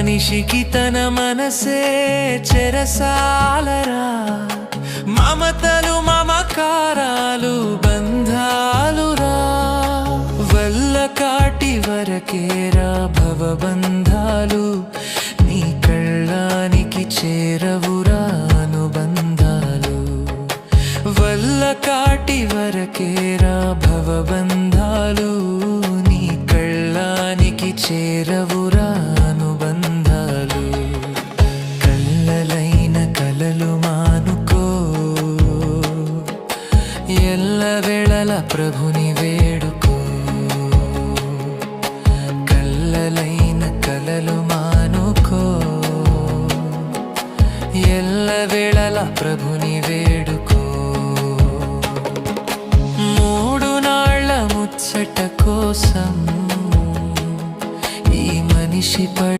మనిషికి తన మనసే చెరసాలరా, మమతలు మమకారాలు బంధాలురా, వల్ల కాటి వరకేరా భవబంధాలు, నీ కళ్ళానికి చేరవురా అనుబంధాలు, వల్ల కాటి వరకేరా భవబంధాలు, నీ కళ్ళానికి చేరవురా అనుబంధాలు. కళ్ళలైన కలలు మానుకో, ఎల్లవేళల ప్రభుని వేడుకో. కళ్ళలైన కలలు మానుకో, ఎల్లవేళల ప్రభుని వేడుకో. మూడు నాళ్ళ ముచ్చట కోసం ఈ మనిషి